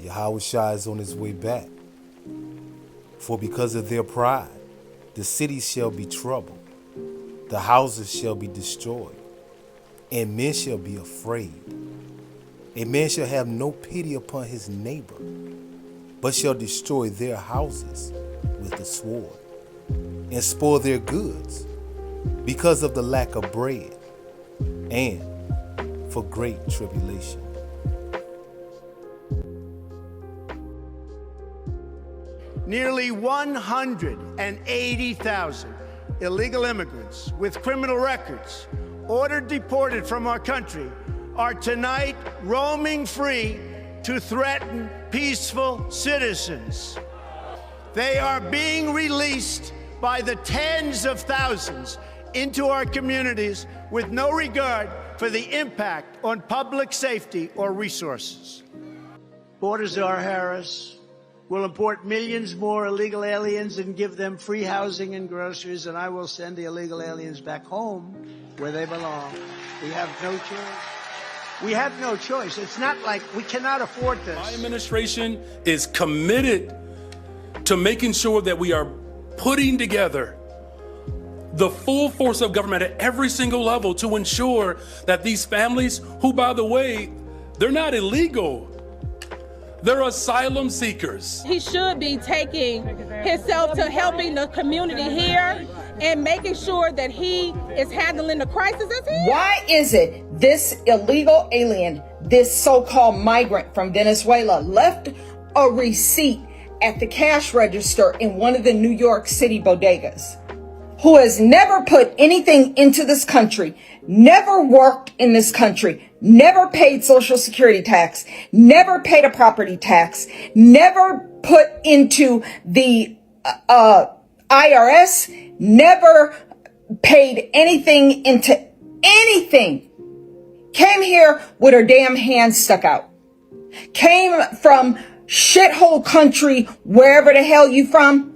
Yahushua is on his way back. For because of their pride, the cities shall be troubled, the houses shall be destroyed, and men shall be afraid. A man shall have no pity upon his neighbor, but shall destroy their houses with the sword, and spoil their goods, because of the lack of bread, and for great tribulation. Nearly 180,000 illegal immigrants with criminal records ordered deported from our country are tonight roaming free to threaten peaceful citizens. They are being released by the tens of thousands into our communities with no regard for the impact on public safety or resources. Baltazar Harris will import millions more illegal aliens and give them free housing and groceries, and I will send the illegal aliens back home where they belong. We have no choice. We have no choice. It's not like we cannot afford this. My administration is committed to making sure that we are putting together the full force of government at every single level to ensure that these families, who, by the way, they're not illegal, they're asylum seekers. He should be taking himself to helping the community here and making sure that he is handling the crisis as he is. Why is it this illegal alien, this so-called migrant from Venezuela, left a receipt at the cash register in one of the New York City bodegas, who has never put anything into this country, never worked in this country, never paid Social Security tax, never paid a property tax, never put into the IRS, never paid anything into anything, came here with her damn hands stuck out, came from shithole country, wherever the hell you from.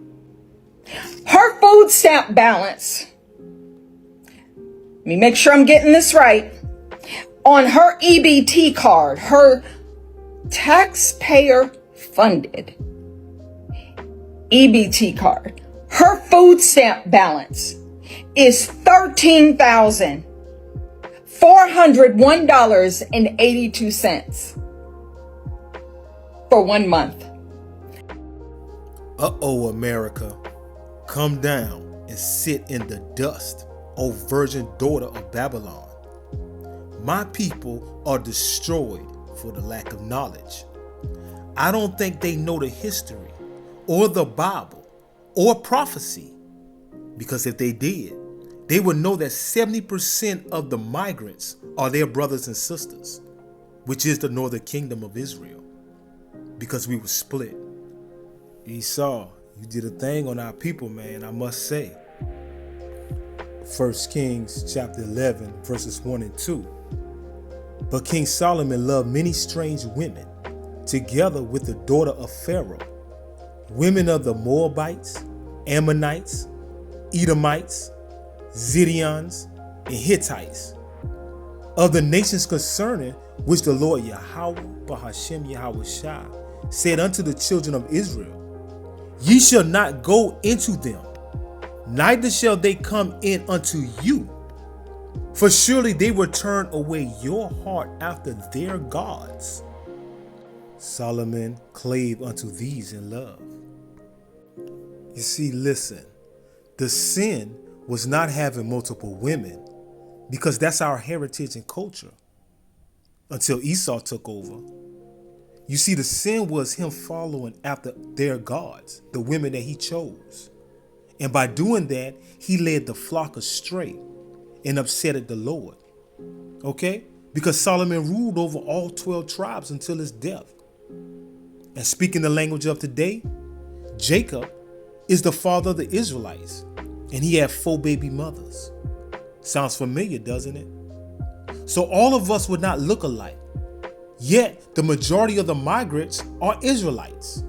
Her food stamp balance, let me make sure I'm getting this right, on her EBT card, her taxpayer funded EBT card, her food stamp balance is $13,401.82 for 1 month. Uh-oh, America. Come down and sit in the dust, O virgin daughter of Babylon. My people are destroyed for the lack of knowledge. I don't think they know the history or the Bible or prophecy, because if they did, they would know that 70% of the migrants are their brothers and sisters, which is the northern kingdom of Israel, because we were split. Esau, you did a thing on our people, man, I must say. 1 Kings chapter 11, verses 1 and 2. But King Solomon loved many strange women, together with the daughter of Pharaoh, women of the Moabites, Ammonites, Edomites, Zidonians, and Hittites, of the nations concerning which the Lord Yahweh, Bahashem Yahushua, said unto the children of Israel, Ye shall not go into them, neither shall they come in unto you. For surely they will turn away your heart after their gods. Solomon clave unto these in love. You see, listen, the sin was not having multiple women, because that's our heritage and culture, until Esau took over. You see, the sin was him following after their gods, the women that he chose. And by doing that, he led the flock astray and upset the Lord. Okay? Because Solomon ruled over all 12 tribes until his death. And speaking the language of today, Jacob is the father of the Israelites, and he had 4 baby mothers. Sounds familiar, doesn't it? So all of us would not look alike. Yet the majority of the migrants are Israelites.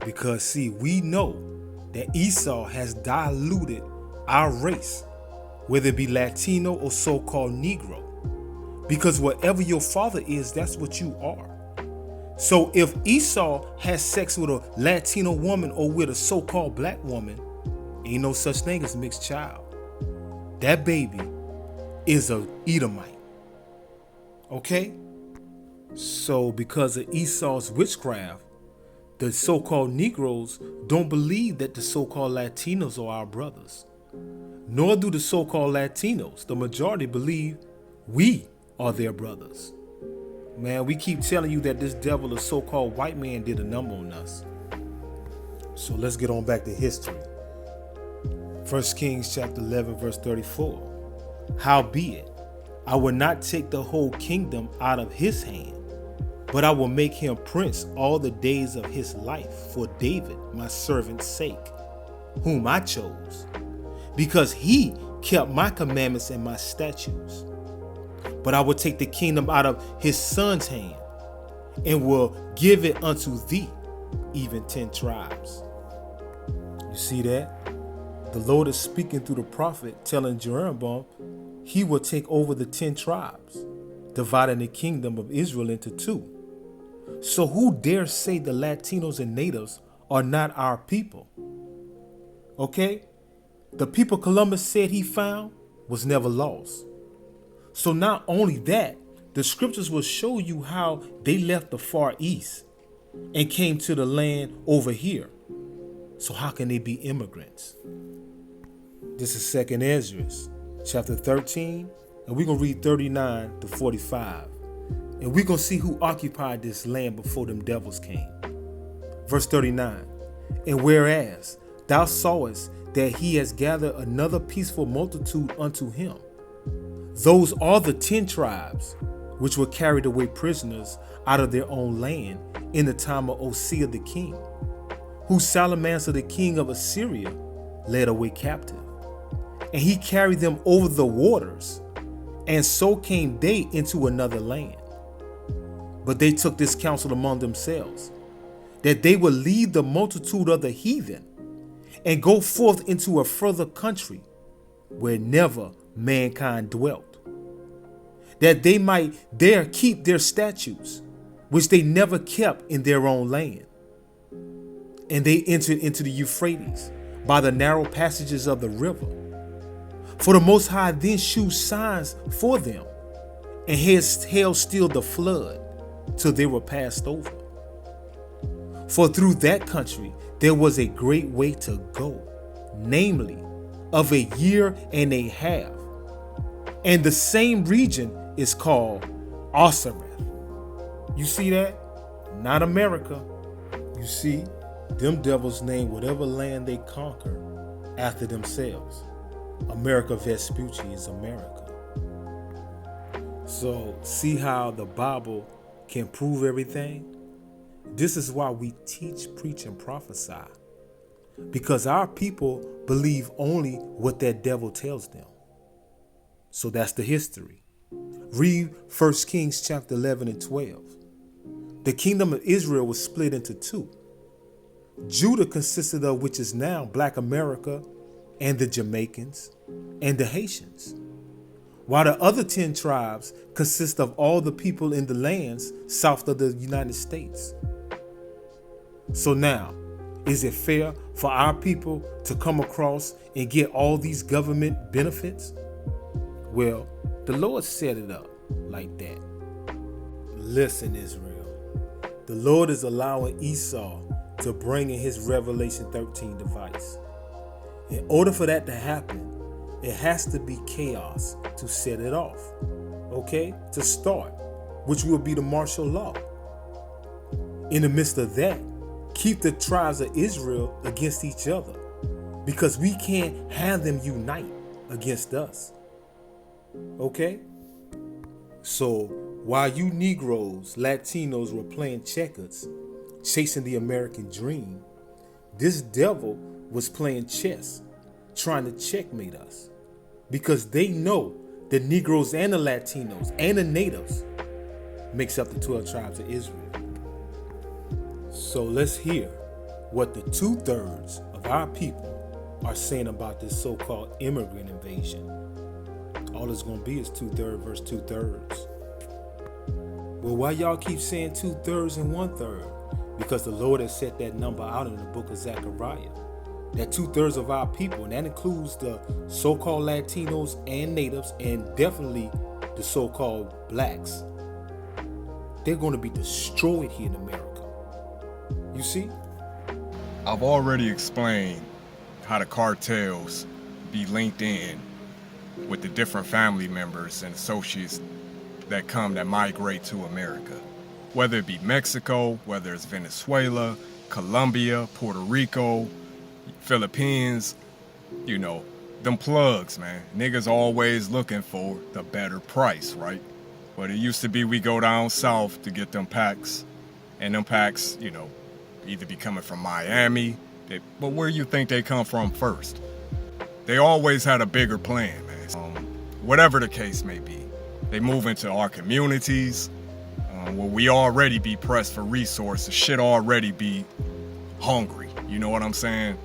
Because see, we know that Esau has diluted our race, whether it be Latino or so-called Negro. Because whatever your father is, that's what you are. So if Esau has sex with a Latino woman or with a so-called black woman, ain't no such thing as mixed child. That baby is a Edomite. Okay? So because of Esau's witchcraft, the so-called Negroes don't believe that the so-called Latinos are our brothers. Nor do the so-called Latinos. The majority believe we are their brothers. Man, we keep telling you that this devil, a so-called white man, did a number on us. So let's get on back to history. 1 Kings chapter 11, verse 34. Howbeit, I will not take the whole kingdom out of his hand, but I will make him prince all the days of his life for David, my servant's sake, whom I chose, because he kept my commandments and my statutes. But I will take the kingdom out of his son's hand, and will give it unto thee, even 10 tribes. You see that? The Lord is speaking through the prophet, telling Jeroboam he will take over the 10 tribes, dividing the kingdom of Israel into 2. So who dare say the Latinos and natives are not our people? Okay? The people Columbus said he found was never lost. So not only that, the scriptures will show you how they left the Far East and came to the land over here. So how can they be immigrants? This is 2 Ezra, chapter 13, and we're going to read 39 to 45. And we're going to see who occupied this land before them devils came. Verse 39, and whereas thou sawest that he has gathered another peaceful multitude unto him, those are the 10 tribes which were carried away prisoners out of their own land in the time of Osea the king, who Salmaneser the king of Assyria led away captive. And he carried them over the waters, and so came they into another land. But they took this counsel among themselves, that they would leave the multitude of the heathen and go forth into a further country where never mankind dwelt, that they might there keep their statutes, which they never kept in their own land. And they entered into the Euphrates by the narrow passages of the river. For the Most High then shewed signs for them, and held still the flood till they were passed over. For through that country there was a great way to go, namely of a year and a half. And the same region is called Osiris. You see that? Not America. You see, them devils name whatever land they conquer after themselves. America Vespucci is America. So see how the Bible can prove everything? This is why we teach, preach, and prophesy. Because our people believe only what that devil tells them. So that's the history. Read 1 Kings chapter 11 and 12. The kingdom of Israel was split into 2. Judah consisted of which is now Black America and the Jamaicans and the Haitians, while the other 10 tribes consist of all the people in the lands south of the United States. So now, is it fair for our people to come across and get all these government benefits? Well, the Lord set it up like that. Listen, Israel. The Lord is allowing Esau to bring in his Revelation 13 device. In order for that to happen, it has to be chaos to set it off. Okay? To start, which will be the martial law. In the midst of that, keep the tribes of Israel against each other, because we can't have them unite against us. Okay? So while you Negroes, Latinos were playing checkers, chasing the American dream, this devil was playing chess, trying to checkmate us, because they know the Negroes and the Latinos and the natives makes up the 12 tribes of Israel. So let's hear what the 2/3 of our people are saying about this so-called immigrant invasion. All it's going to be is 2/3 versus 2/3. Well, why y'all keep saying 2/3 and 1/3? Because the Lord has set that number out in the book of Zechariah. That 2/3 of our people, and that includes the so-called Latinos and natives, and definitely the so-called blacks, they're going to be destroyed here in America. You see? I've already explained how the cartels be linked in with the different family members and associates that migrate to America. Whether it be Mexico, whether it's Venezuela, Colombia, Puerto Rico, Philippines, you know, them plugs, man. Niggas always looking for the better price, right? But it used to be we go down south to get them packs, and them packs, you know, either be coming from Miami, but where you think they come from first? They always had a bigger plan, man. Whatever the case may be, they move into our communities where we already be pressed for resources, shit already be hungry. You know what I'm saying?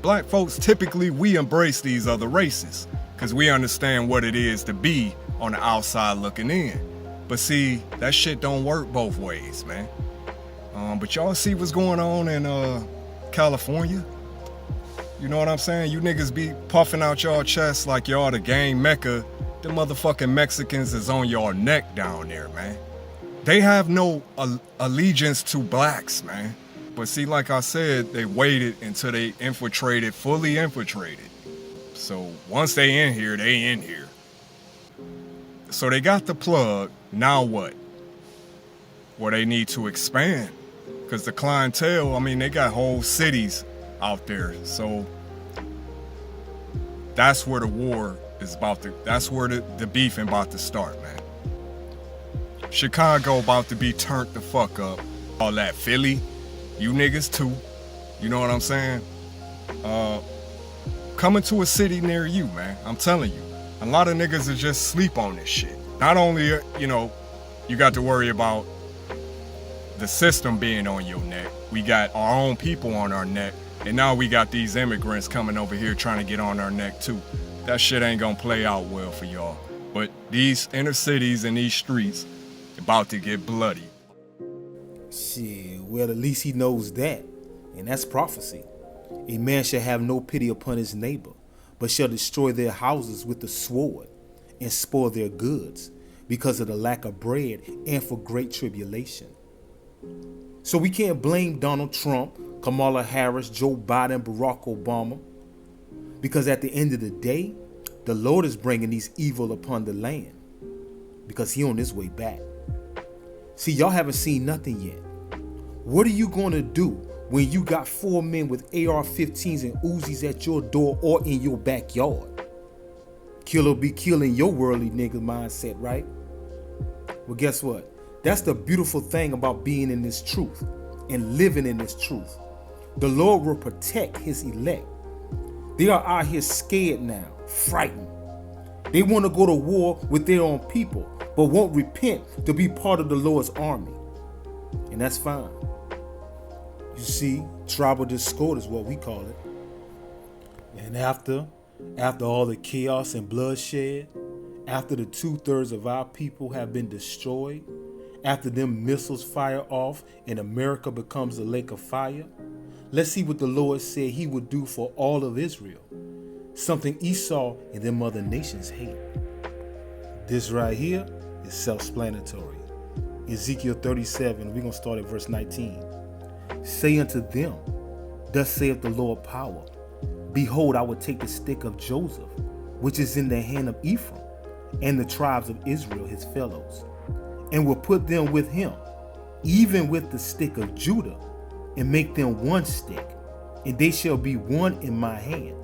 Black folks, typically, we embrace these other races because we understand what it is to be on the outside looking in. But see, that shit don't work both ways, man. But y'all see what's going on in California? You know what I'm saying? You niggas be puffing out y'all chests like y'all the gang mecca. The motherfucking Mexicans is on y'all neck down there, man. They have no allegiance to blacks, man. But see, like I said, they waited until they fully infiltrated. So once they in here, they in here. So they got the plug, now what? Well, they need to expand. Because the clientele, I mean, they got whole cities out there. So that's where the war is that's where the beefing about to start, man. Chicago about to be turned the fuck up. All that Philly, you niggas too. You know what I'm saying? Coming to a city near you, man. I'm telling you. A lot of niggas are just sleep on this shit. Not only, you know, you got to worry about the system being on your neck. We got our own people on our neck. And now we got these immigrants coming over here trying to get on our neck too. That shit ain't gonna play out well for y'all. But these inner cities and these streets about to get bloody. Shit, well, at least he knows that. And that's prophecy. A man shall have no pity upon his neighbor, but shall destroy their houses with the sword and spoil their goods because of the lack of bread and for great tribulation. So we can't blame Donald Trump, Kamala Harris, Joe Biden, Barack Obama, because at the end of the day, the Lord is bringing these evil upon the land because he on his way back. See, y'all haven't seen nothing yet. What are you going to do when you got 4 men with AR-15s and Uzis at your door or in your backyard? Kill or be killing your worldly nigga mindset, right? Well, guess what? That's the beautiful thing about being in this truth and living in this truth. The Lord will protect his elect. They are out here scared now, frightened. They want to go to war with their own people, but won't repent to be part of the Lord's army. And that's fine. You see, tribal discord is what we call it. And after all the chaos and bloodshed, after the 2/3 of our people have been destroyed, after them missiles fire off and America becomes a lake of fire, let's see what the Lord said he would do for all of Israel. Something Esau and them other nations hate. This right here is self-explanatory. Ezekiel 37, we're going to start at verse 19. Say unto them, thus saith the Lord power, behold, I will take the stick of Joseph, which is in the hand of Ephraim, and the tribes of Israel his fellows, and will put them with him, even with the stick of Judah, and make them one stick, and they shall be one in my hand.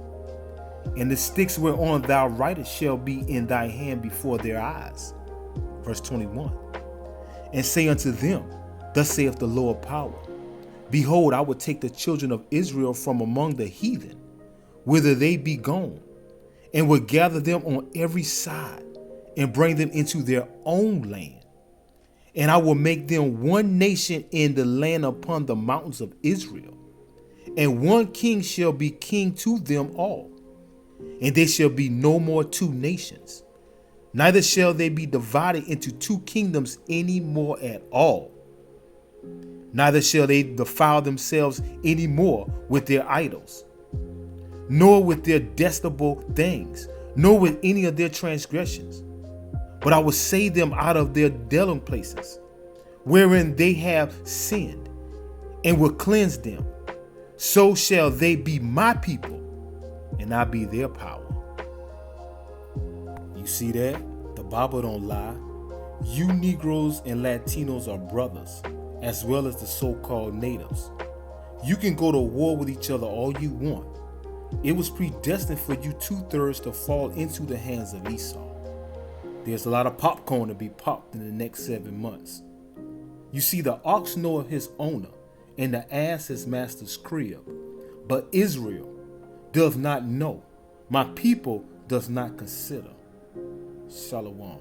And the sticks whereon thou writest shall be in thy hand before their eyes. Verse 21. And say unto them, thus saith the Lord power, behold, I will take the children of Israel from among the heathen, whither they be gone, and will gather them on every side, and bring them into their own land. And I will make them one nation in the land upon the mountains of Israel, and one king shall be king to them all. And there shall be no more two nations, Neither shall they be divided into two kingdoms any more at all. Neither shall they defile themselves any more with their idols, nor with their detestable things, nor with any of their transgressions. But I will save them out of their dwelling places, wherein they have sinned, and will cleanse them. So shall they be my people, and I be their power. You see that? The Bible don't lie. You Negroes and Latinos are brothers, as well as the so-called natives. You can go to war with each other all you want. It was predestined for you 2/3 to fall into the hands of Esau. There's a lot of popcorn to be popped in the next 7 months. You see, the ox knoweth his owner, and the ass his master's crib. But Israel does not know. My people does not consider. Shalom.